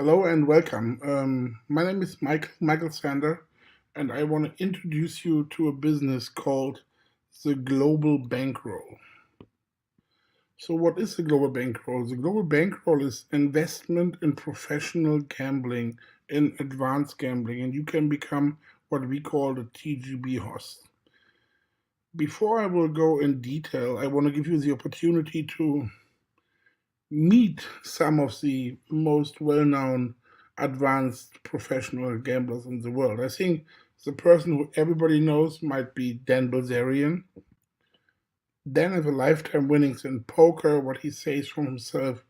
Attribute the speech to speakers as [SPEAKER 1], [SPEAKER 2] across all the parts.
[SPEAKER 1] Hello and welcome. My name is Michael Sander, and I want to introduce you to a business called the Global Bankroll. So, what is the Global Bankroll? The Global Bankroll is investment in professional gambling, in advanced gambling, and you can become what we call the TGB host. Before I will go in detail, I want to give you the opportunity to meet some of the most well-known advanced professional gamblers in the world. I think the person who everybody knows might be Dan Bilzerian. Dan has a lifetime winnings in poker, what he says from himself,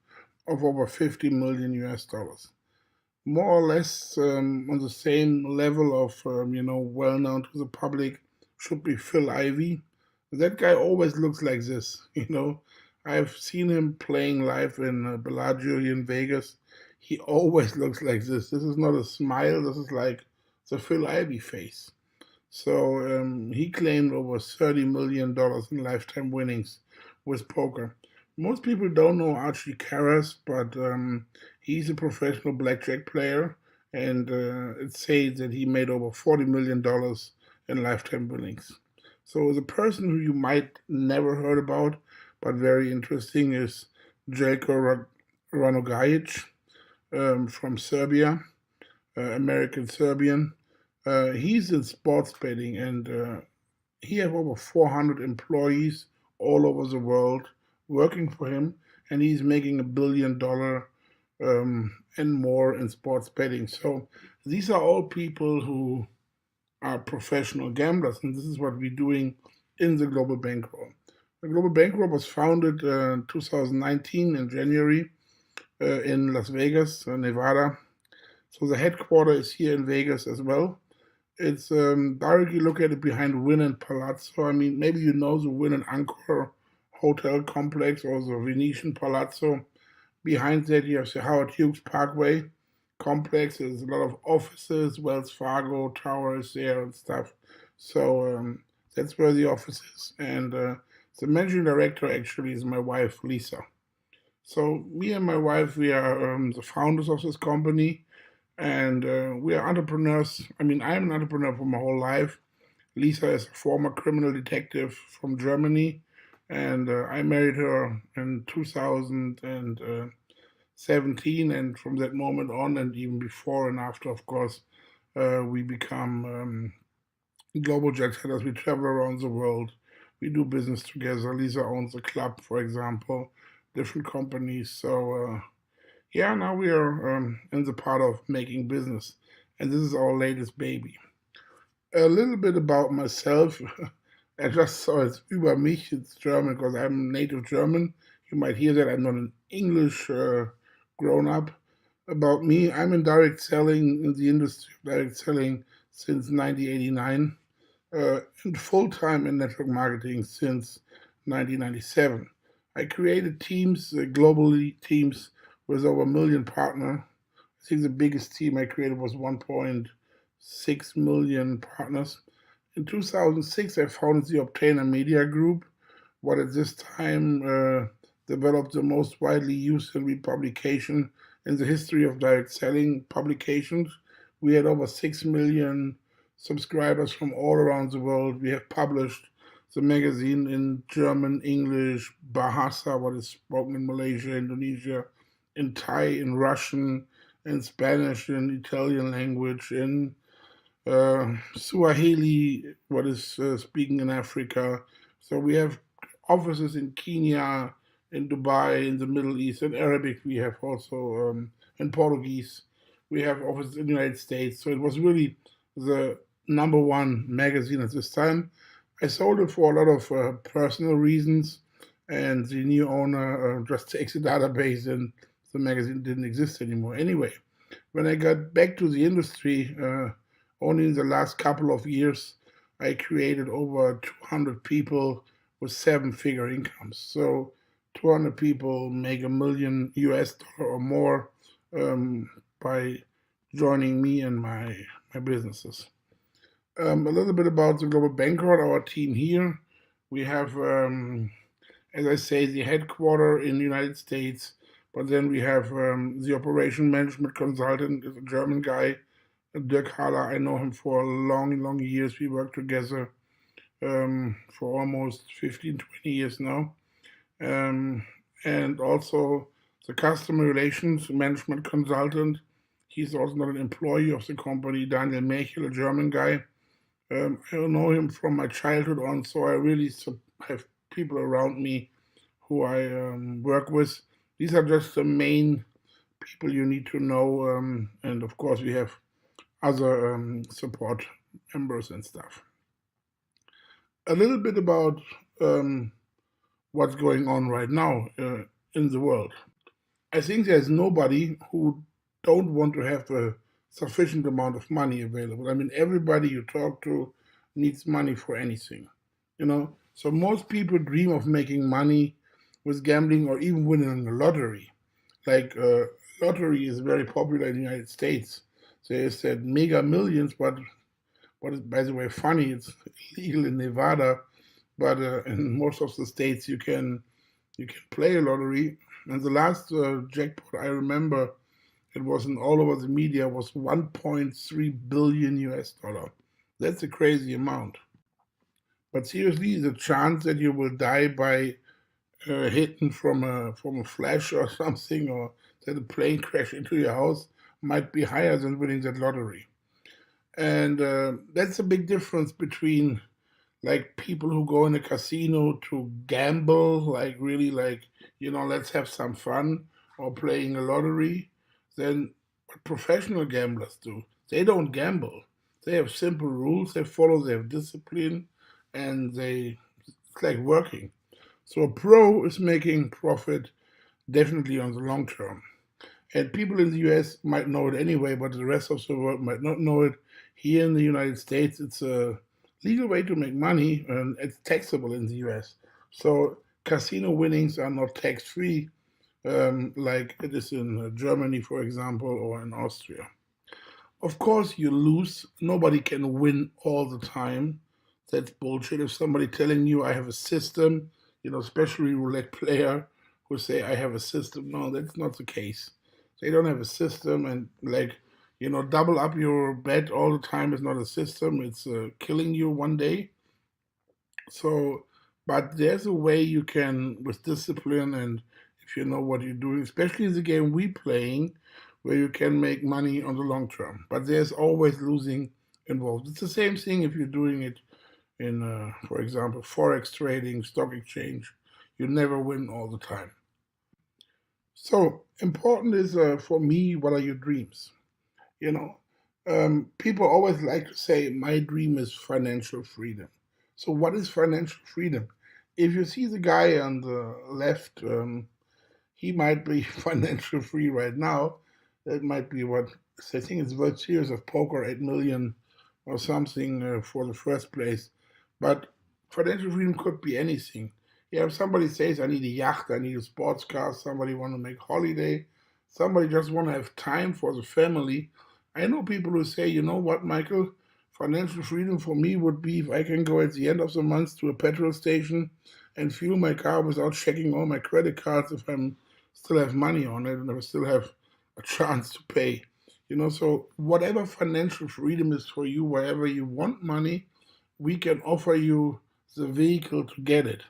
[SPEAKER 1] of over 50 million US dollars. More or less on the same level of, well-known to the public should be Phil Ivey. That guy always looks like this. I've seen him playing live in Bellagio here in Vegas. He always looks like this. This is not a smile. This is like the Phil Ivey face. So he claimed over $30 million in lifetime winnings with poker. Most people don't know Archie Karras, but he's a professional blackjack player, and it says that he made over $40 million in lifetime winnings. So the person who you might never heard about, but very interesting, is Jelko Ranogajec from Serbia, American Serbian. He's in sports betting, and he has over 400 employees all over the world working for him, and he's making $1 billion and more in sports betting. So these are all people who are professional gamblers, and this is what we're doing in the Global Bankroll. The Global Bankroll was founded in 2019 in January in Las Vegas, Nevada. So the headquarters is here in Vegas as well. It's directly located behind Wynn and Palazzo. I mean, maybe you know the Wynn and Encore hotel complex or the Venetian Palazzo. Behind that, you have the Howard Hughes Parkway complex. There's a lot of offices, Wells Fargo Tower is there and stuff. So that's where the office is. And the managing director actually is my wife, Lisa. So me and my wife, we are the founders of this company, and we are entrepreneurs. I mean, I'm an entrepreneur for my whole life. Lisa is a former criminal detective from Germany, and I married her in 2017, and from that moment on, and even before and after, of course, we become global jet setters. We travel around the world. We do business together. Lisa owns a club, for example, different companies. So yeah, now we are in the part of making business, and this is our latest baby. A little bit about myself. I just saw it's über mich. It's German because I'm native German. You might hear that I'm not an English grown up. About me, I'm in direct selling in the industry of direct selling since 1989, and full time in network marketing since 1997. I created teams, globally teams with over a million partners. I think the biggest team I created was 1.6 million partners. In 2006, I founded the Obtainer Media Group, what at this time developed the most widely used and read publication in the history of direct selling publications. We had over 6 million subscribers from all around the world. We have published the magazine in German, English, Bahasa, what is spoken in Malaysia, Indonesia, in Thai, in Russian, in Spanish, in Italian language, in Swahili, what is speaking in Africa. So we have offices in Kenya, in Dubai, in the Middle East, in Arabic. We have also in Portuguese. We have offices in the United States. So it was really the number one magazine at this time. I sold it for a lot of personal reasons, and the new owner just takes the database, and the magazine didn't exist anymore. Anyway, when I got back to the industry, only in the last couple of years, I created over 200 people with seven-figure incomes. So 200 people make $1 million US or more by joining me and my businesses. A little bit about the Global Bankroll, our team here. We have, as I say, the headquarter in the United States. But then we have the operation management consultant, is a German guy, Dirk. I know him for long, long years. We worked together for almost 15, 20 years now. Um, and also the customer relations management consultant. He's also not an employee of the company, Daniel Mechel, a German guy. I know him from my childhood on, so I really have people around me who I work with. These are just the main people you need to know, and of course we have other support members and stuff. A little bit about um, what's going on right now in the world. I think there's nobody who don't want to have a sufficient amount of money available. I mean, everybody you talk to needs money for anything, you know. So most people dream of making money with gambling or even winning a lottery. Like lottery is very popular in the United States. They said mega millions, but what is, by the way, funny, it's illegal in Nevada, but in most of the states you can play a lottery. And the last jackpot I remember, it was in all over the media, was 1.3 billion US dollar. That's a crazy amount. But seriously, the chance that you will die by hitting from a flash or something, or that a plane crash into your house, might be higher than winning that lottery. And that's a big difference between like people who go in a casino to gamble, like really like, let's have some fun, or playing a lottery, than what professional gamblers do. They don't gamble. They have simple rules, they follow their discipline, and it's like working. So a pro is making profit definitely on the long term. And people in the US might know it anyway, but the rest of the world might not know it. Here in the United States, it's a legal way to make money, and it's taxable in the US. So casino winnings are not tax free, like it is in Germany, for example, or in Austria. Of course, you lose. Nobody can win all the time. That's bullshit. If somebody telling you I have a system, especially roulette player who say I have a system, no, that's not the case. They don't have a system, and like, double up your bet all the time is not a system. It's killing you one day. So, but there's a way you can, with discipline and if you know what you're doing, especially the game we playing, where you can make money on the long term. But there's always losing involved. It's the same thing if you're doing it in, for example, forex trading, stock exchange. You never win all the time. So important is for me, what are your dreams? You know, people always like to say, my dream is financial freedom. So, what is financial freedom? If you see the guy on the left, he might be financial free right now. That might be what I think it's World Series of Poker, 8 million or something for the first place. But financial freedom could be anything. Yeah, if somebody says, I need a yacht, I need a sports car, somebody want to make holiday, somebody just want to have time for the family. I know people who say, you know what, Michael, financial freedom for me would be if I can go at the end of the month to a petrol station and fuel my car without checking all my credit cards if I'm still have money on it and I still have a chance to pay. So whatever financial freedom is for you, wherever you want money, we can offer you the vehicle to get it.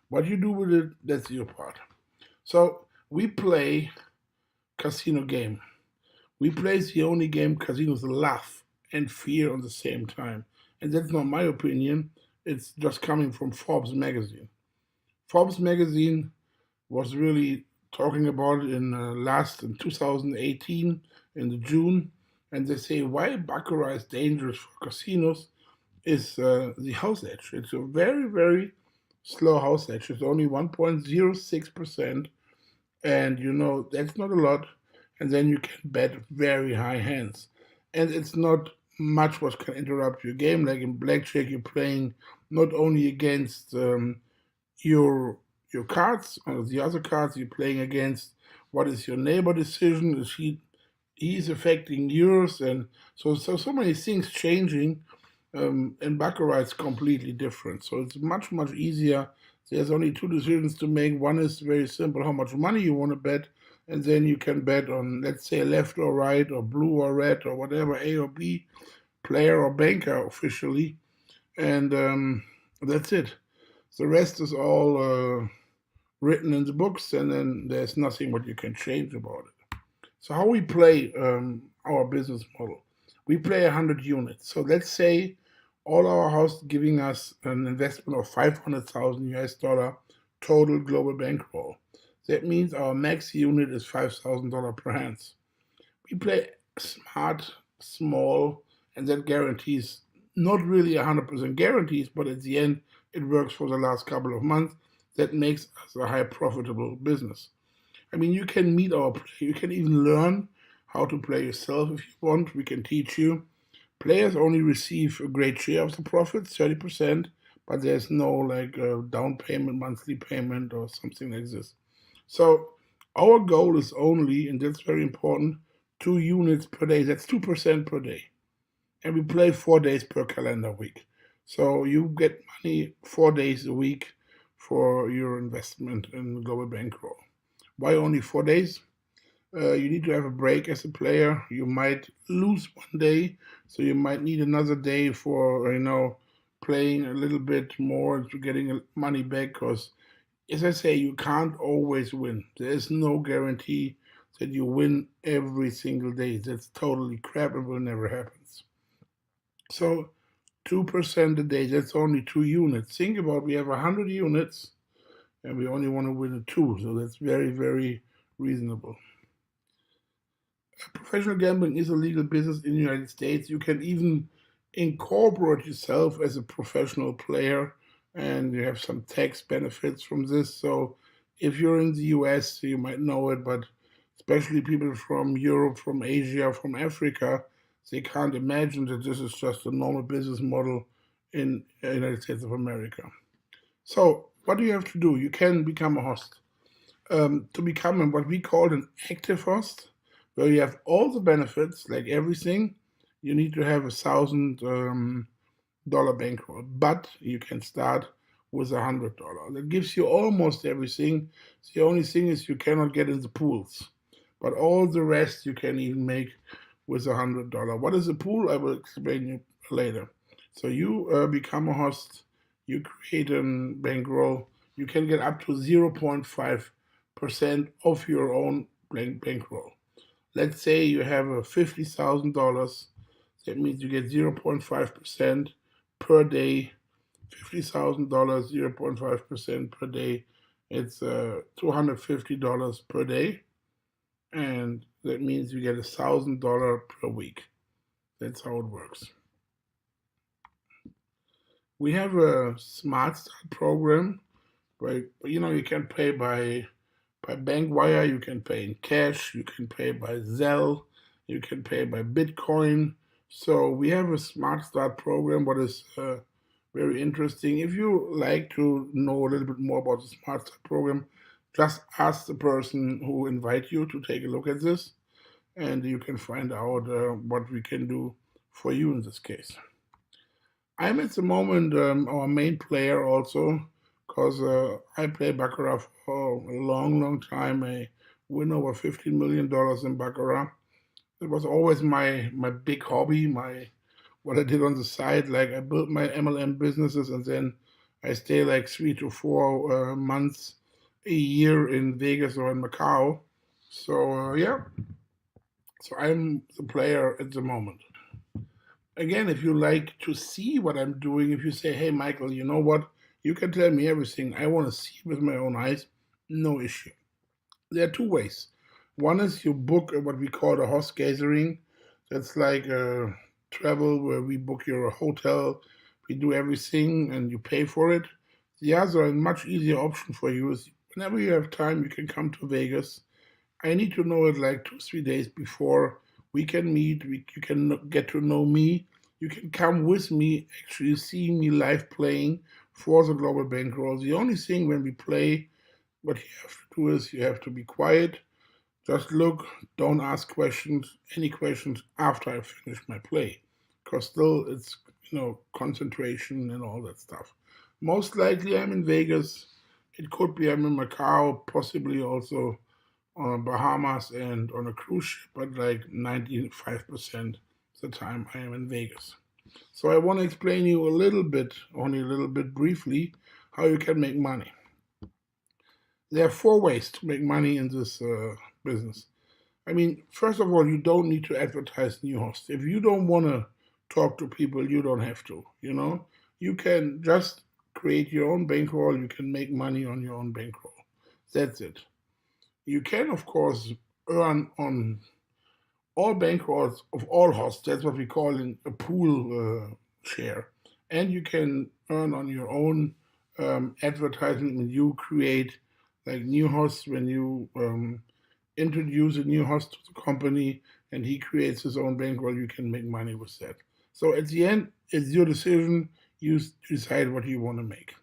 [SPEAKER 1] What you do with it, that's your part. So we play casino game. We play the only game casinos love and fear on the same time. And that's not my opinion. It's just coming from Forbes magazine. Forbes magazine was really talking about it in 2018 in the June, and they say why baccarat is dangerous for casinos is the house edge. It's a very, very slow house edge. It's only 1.06%, and that's not a lot. And then you can bet very high hands, and it's not much what can interrupt your game. Like in blackjack, you're playing not only against your your cards or the other cards you're playing against. What is your neighbor decision? Is he's affecting yours, and so many things changing. And baccarat is completely different. So it's much much easier. There's only two decisions to make. One is very simple: how much money you want to bet, and then you can bet on, let's say, left or right or blue or red or whatever, A or B, player or banker officially, and that's it. The rest is all written in the books, and then there's nothing what you can change about it. So how we play our business model? We play 100 units. So let's say all our house giving us an investment of 500,000 US dollar total global bankroll. That means our max unit is $5,000 per hands. We play smart, small, and that guarantees, not really 100% guarantees, but at the end it works for the last couple of months. That makes us a high profitable business. I mean, you can meet our play. You can even learn how to play yourself if you want. We can teach you. Players only receive a great share of the profits, 30%, but there's no like down payment, monthly payment, or something like this. So our goal is only, and that's very important, 2 units per day. That's 2% per day. And we play 4 days per calendar week. So you get money 4 days a week for your investment in Global Bankroll. Why only 4 days? You need to have a break as a player. You might lose one day, so you might need another day for playing a little bit more to getting money back. Because, as I say, you can't always win. There is no guarantee that you win every single day. That's totally crap. It will never happen. So 2% a day, that's only 2 units. Think about, we have 100 units and we only want to win a 2, so that's very, very reasonable. Professional gambling is a legal business in the United States. You can even incorporate yourself as a professional player and you have some tax benefits from this. So if you're in the US, you might know it, but especially people from Europe, from Asia, from Africa, they can't imagine that this is just a normal business model in the United States of America. So what do you have to do? You can become a host. To become what we call an active host, where you have all the benefits, like everything, you need to have $1,000 bankroll, but you can start with $100. That gives you almost everything. The only thing is you cannot get in the pools, but all the rest you can even make with $100. What is a pool? I will explain you later. So you become a host, you create a bankroll, you can get up to 0.5% of your own bankroll. Let's say you have $50,000. That means you get 0.5% per day. $50,000, 0.5% per day. It's $250 per day. And that means you get $1,000 per week. That's how it works. We have a Smart Start program where you can pay by bank wire, you can pay in cash, you can pay by Zelle, you can pay by Bitcoin. So we have a Smart Start program, what is very interesting. If you like to know a little bit more about the Smart Start program, just ask the person who invite you to take a look at this, and you can find out what we can do for you in this case. I'm at the moment our main player also, because I play Baccarat for a long, long time. I win over $15 million in Baccarat. It was always my big hobby, what I did on the side. Like I built my MLM businesses, and then I stay like 3 to 4 months a year in Vegas or in Macau. So yeah, so I'm the player at the moment. Again, if you like to see what I'm doing, if you say, hey, Michael, you know what? You can tell me everything. I want to see with my own eyes. No issue. There are 2 ways. One is you book what we call a host gathering. That's like a travel where we book your hotel, we do everything, and you pay for it. The other and much easier option for you is whenever you have time, you can come to Vegas. I need to know it like 2, 3 days before. We can meet. You can get to know me. You can come with me, actually see me live playing for the Global Bankroll. The only thing when we play, what you have to do is you have to be quiet. Just look. Don't ask questions. Any questions after I finish my play, because still it's concentration and all that stuff. Most likely I'm in Vegas. It could be I'm in Macau, possibly also on Bahamas and on a cruise ship, but like 95% of the time I am in Vegas. So I want to explain you a little bit, only a little bit briefly, how you can make money. There are 4 ways to make money in this business. I mean, first of all, you don't need to advertise new hosts. If you don't want to talk to people, you don't have to, you know? You can just create your own bankroll. You can make money on your own bankroll. That's it. You can, of course, earn on all bankrolls of all hosts. That's what we call a pool share. And you can earn on your own advertisement when you create like new hosts, when you introduce a new host to the company and he creates his own bankroll, you can make money with that. So at the end, it's your decision. You decide what you want to make.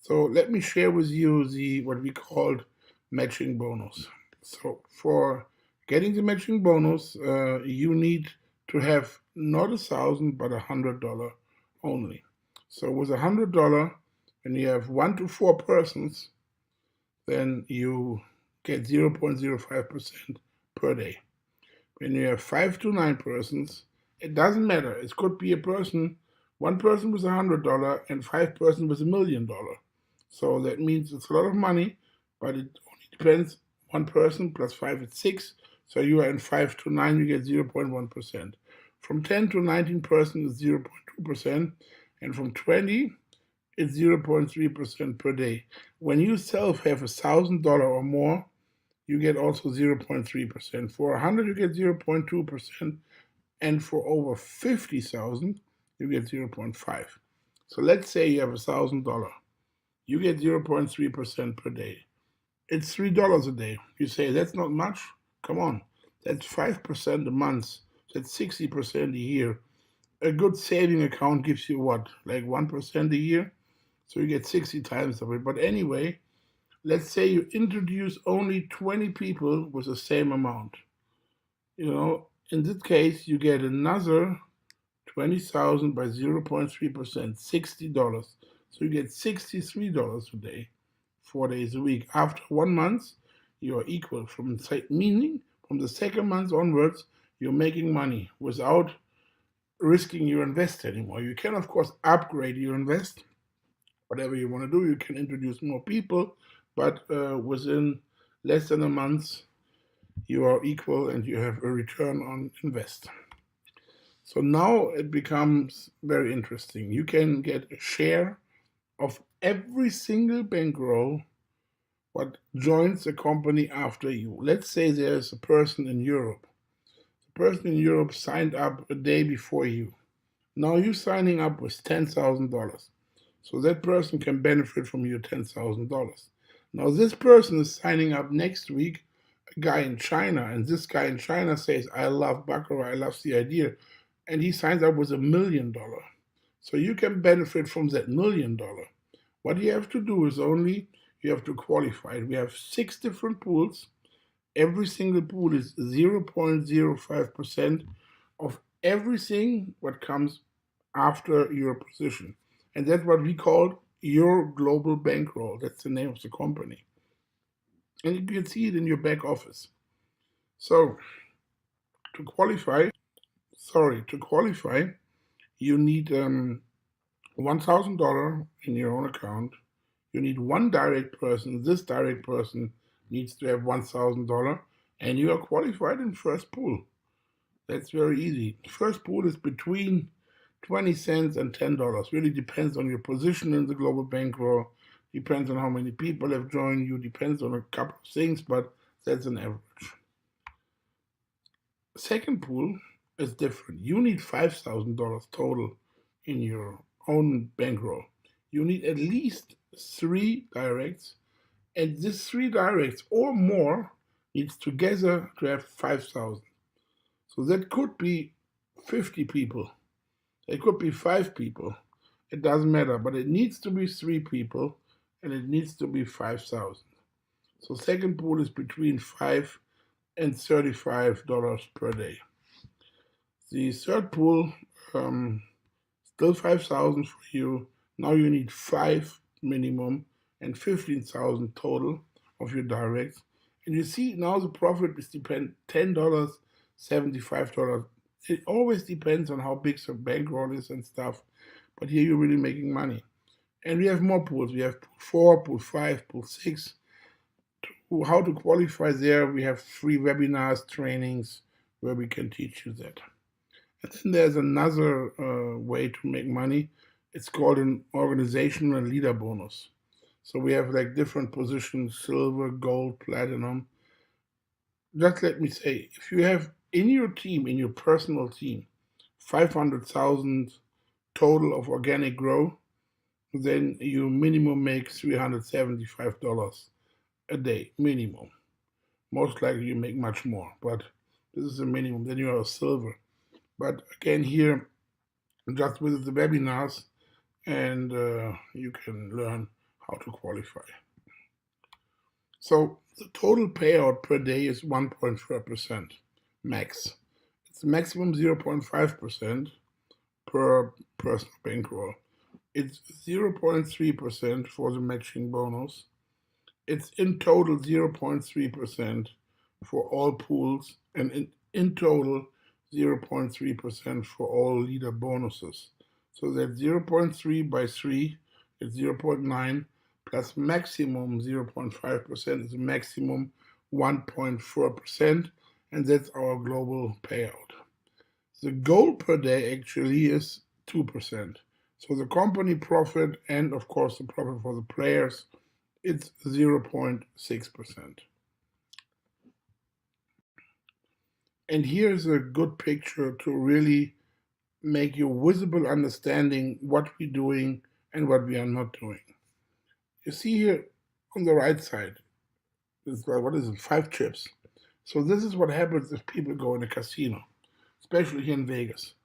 [SPEAKER 1] So let me share with you what we called matching bonus. So for getting the matching bonus, you need to have not $1,000 but $100 only. So with $100, when you have 1 to 4 persons, then you get 0.05% per day. When you have 5 to 9 persons, it doesn't matter. It could be one person with $100 and 5 persons with $1 million. So that means it's a lot of money, but it only depends. 1 person plus 5 is 6. So you are in 5 to 9, you get 0.1%. From 10 to 19 persons is 0.2%, and from 20 it's 0.3% per day. When you self have $1,000 or more, you get also 0.3%. For 100, you get 0.2%, and for over 50,000, you get 0.5. So let's say you have $1,000. You get 0.3% per day. It's $3 a day. You say, that's not much? Come on. That's 5% a month. That's 60% a year. A good saving account gives you what? Like 1% a year? So you get 60 times of it. But anyway, let's say you introduce only 20 people with the same amount. You know, in this case, you get another 20,000 by 0.3%, $60. So you get $63 a day, 4 days a week. After 1 month, you are equal. Meaning, from the second month onwards, you're making money without risking your invest anymore. You can, of course, upgrade your invest. Whatever you want to do, you can introduce more people, but within less than a month, you are equal and you have a return on invest. So now it becomes very interesting. You can get a share of every single bankroll what joins the company after you. Let's say there's a person in Europe. The person in Europe signed up a day before you. Now you're signing up with $10,000. So that person can benefit from your $10,000. Now this person is signing up next week, a guy in China, and this guy in China says, I love Baccarat, I love the idea, and he signs up with $1 million. So you can benefit from that $1 million. What you have to do is only, you have to qualify. We have 6 different pools. Every single pool is 0.05% of everything what comes after your position. And that's what we call your Global Bankroll. That's the name of the company. And you can see it in your back office. So to qualify, you need $1,000 in your own account. You need 1 direct person. This direct person needs to have $1,000, and you are qualified in first pool. That's very easy. First pool is between 20 cents and $10. Really depends on your position in the Global Bankroll, depends on how many people have joined you, depends on a couple of things, but that's an average. Second pool is different. You need $5,000 total in your own bankroll. You need at least 3 directs, and these 3 directs or more needs together to have 5,000. So that could be 50 people. It could be 5 people. It doesn't matter, but it needs to be 3 people, and it needs to be 5,000. So second pool is between $5 and $35 per day. The third pool, still 5,000 for you. Now you need 5 minimum and 15,000 total of your directs. And you see now the profit is depend $10, $75. It always depends on how big the bankroll is and stuff. But here you're really making money. And we have more pools. We have pool 4, pool 5, pool 6. How to qualify there, we have free webinars, trainings where we can teach you that. And then there's another way to make money. It's called an organizational leader bonus. So we have like different positions, silver, gold, platinum. Just let me say, if you have in your team, in your personal team, 500,000 total of organic growth, then you minimum make $375 a day, minimum. Most likely you make much more, but this is the minimum. Then you are a silver. But again, here, just visit the webinars and you can learn how to qualify. So the total payout per day is 1.4% max. It's maximum 0.5% per personal bankroll. It's 0.3% for the matching bonus. It's in total 0.3% for all pools, and in total 0.3% for all leader bonuses. So that's 0.3 by 3 is 0.9 plus maximum 0.5% is maximum 1.4%, and that's our global payout. The goal per day actually is 2%. So the company profit and of course the profit for the players, it's 0.6%. And here's a good picture to really make you visible understanding what we're doing and what we are not doing. You see here on the right side, what is it, 5 chips. So this is what happens if people go in a casino, especially here in Vegas.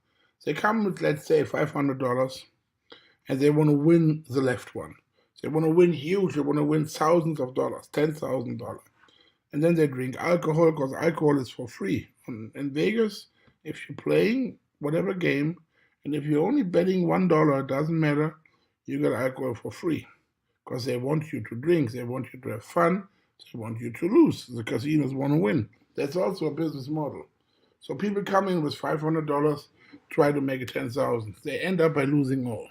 [SPEAKER 1] They come with, let's say, $500, and they want to win the left one. They want to win huge. They want to win thousands of dollars, $10,000. And then they drink alcohol because alcohol is for free. In Vegas, if you're playing whatever game, and if you're only betting $1, it doesn't matter, you get alcohol for free. Because they want you to drink, they want you to have fun, they want you to lose. The casinos want to win. That's also a business model. So people come in with $500, try to make it 10,000. They end up by losing all.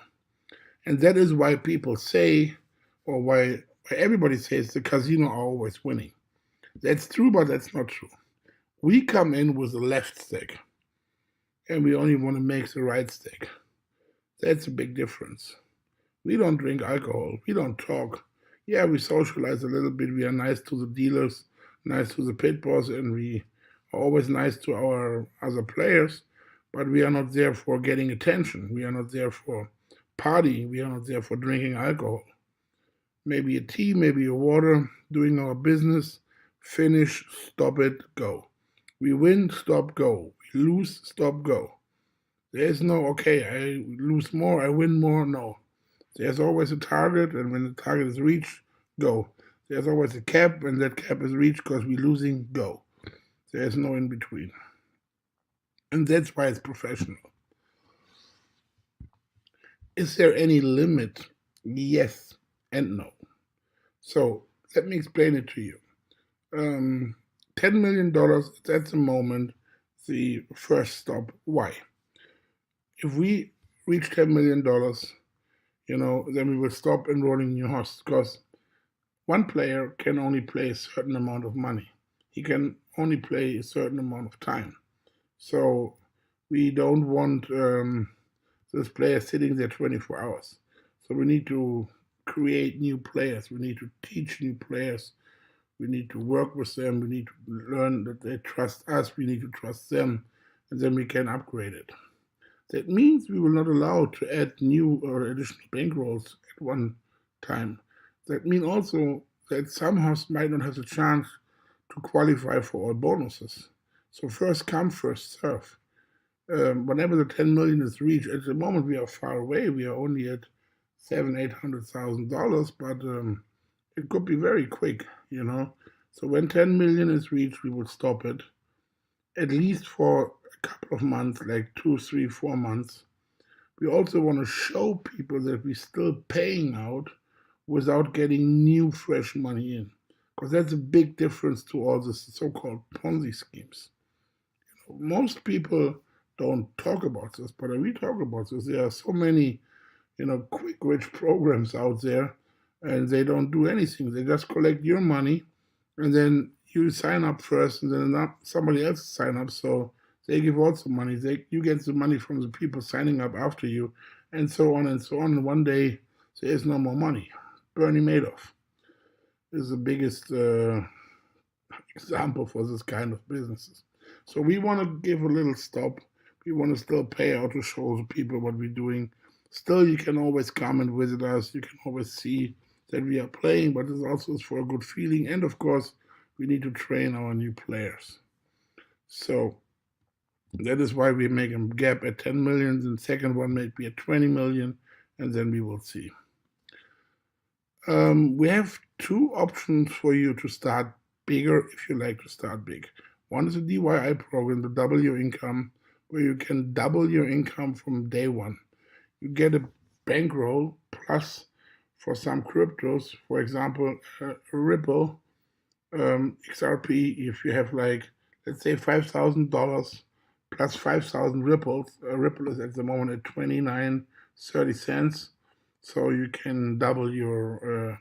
[SPEAKER 1] And that is why people say, or why everybody says the casino are always winning. That's true, but that's not true. We come in with the left stick, and we only want to make the right stick. That's a big difference. We don't drink alcohol. We don't talk. Yeah, we socialize a little bit. We are nice to the dealers, nice to the pit boss, and we are always nice to our other players, but we are not there for getting attention. We are not there for partying. We are not there for drinking alcohol. Maybe a tea, maybe a water, doing our business, finish, stop it, go. We win, stop, go. We lose, stop, go. There's no, okay, I lose more, I win more, no. There's always a target, and when the target is reached, go. There's always a cap, and that cap is reached because we're losing, go. There's no in between. And that's why it's professional. Is there any limit? Yes and no. So let me explain it to you. $10 million is at the moment the first stop. Why? If we reach $10 million, then we will stop enrolling new hosts because one player can only play a certain amount of money. He can only play a certain amount of time. So we don't want this player sitting there 24 hours. So we need to create new players. We need to teach new players. We need to work with them. We need to learn that they trust us. We need to trust them. And then we can upgrade it. That means we will not allow to add new or additional bankrolls at one time. That means also that some hosts might not have the chance to qualify for all bonuses. So first come, first serve. Whenever the 10 million is reached, at the moment we are far away. We are only at $700,000-$800,000, but it could be very quick, So when 10 million is reached, we will stop it, at least for a couple of months, like 2, 3, 4 months. We also want to show people that we're still paying out without getting new fresh money in. because that's a big difference to all the so-called Ponzi schemes. Most people don't talk about this, but we talk about this. There are so many, quick rich programs out there, and they don't do anything. They just collect your money, and then you sign up first, and then somebody else sign up. So they give also money. You get the money from the people signing up after you, and so on and so on. And one day there is no more money. Bernie Madoff is the biggest example for this kind of businesses. So we want to give a little stop. We want to still pay out to show the people what we're doing. Still, you can always come and visit us. You can always see that we are playing, but it's also for a good feeling. And of course, we need to train our new players. So that is why we make a gap at 10 million. The second one may be at 20 million, and then we will see. We have two options for you to start bigger if you like to start big. One is a DIY program to double your income, where you can double your income from day one. You get a bankroll plus for some cryptos, for example, Ripple, XRP, if you have let's say $5,000 plus 5,000 ripples. Ripple is at the moment at 29.30 cents, so you can double your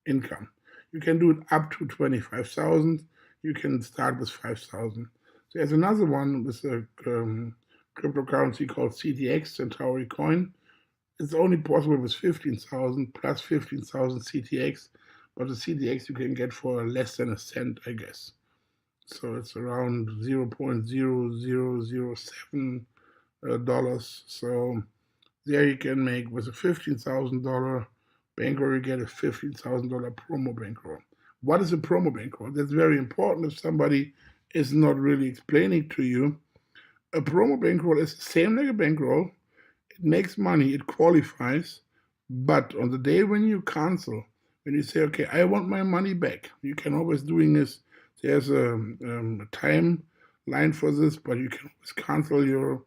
[SPEAKER 1] income. You can do it up to 25,000. You can start with 5,000. There's another one with a cryptocurrency called CTX, Centauri Coin. It's only possible with 15,000 plus 15,000 CTX, but the CTX you can get for less than a cent, I guess. So it's around $0.0007 dollars. So there you can make with a $15,000 bankroll, you get a $15,000 promo bankroll. What is a promo bankroll? That's very important if somebody is not really explaining to you. A promo bankroll is the same like a bankroll. It makes money, it qualifies, but on the day when you cancel, when you say, okay, I want my money back, you can always doing this. There's a time line for this, but you can always cancel your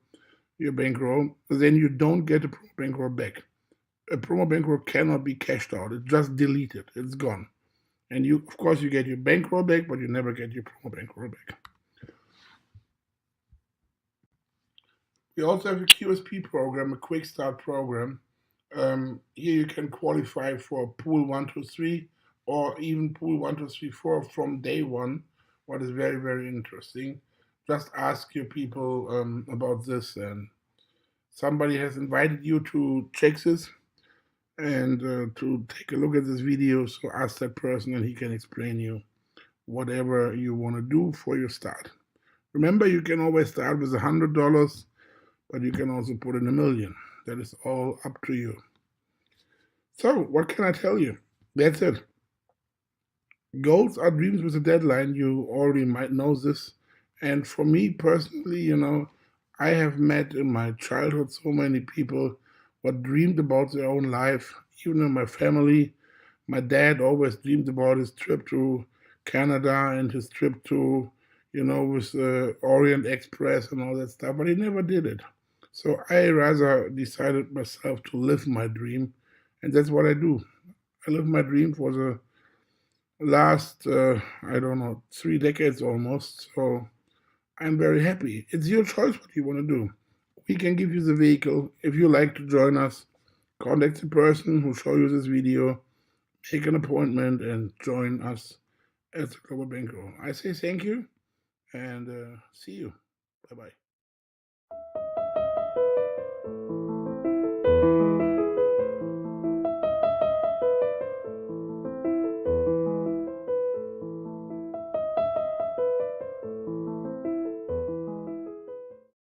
[SPEAKER 1] bankroll. Then you don't get a promo bankroll back. A promo bankroll cannot be cashed out. It's just deleted. It's gone. And you, of course, you get your bankroll back, but you never get your promo bankroll back. We also have a QSP program, a quick start program. Here you can qualify for pool 1, 2, 3, or even pool 1, 2, 3, 4 from day one. What is very, very interesting. Just ask your people about this, and somebody has invited you to check this and to take a look at this video. So ask that person, and he can explain you whatever you want to do for your start. Remember, you can always start with $100, but you can also put in $1 million. That is all up to you. So what can I tell you? That's it. Goals are dreams with a deadline. You already might know this. And for me personally, I have met in my childhood so many people what dreamed about their own life, even in my family. My dad always dreamed about his trip to Canada and his trip to, with the Orient Express and all that stuff, but he never did it. So I rather decided myself to live my dream, and that's what I do. I live my dream for the last, 3 decades almost. So I'm very happy. It's your choice what you want to do. We can give you the vehicle. If you like to join us, contact the person who showed you this video, make an appointment, and join us at the Global Bankroll. I say thank you, and see you. Bye-bye.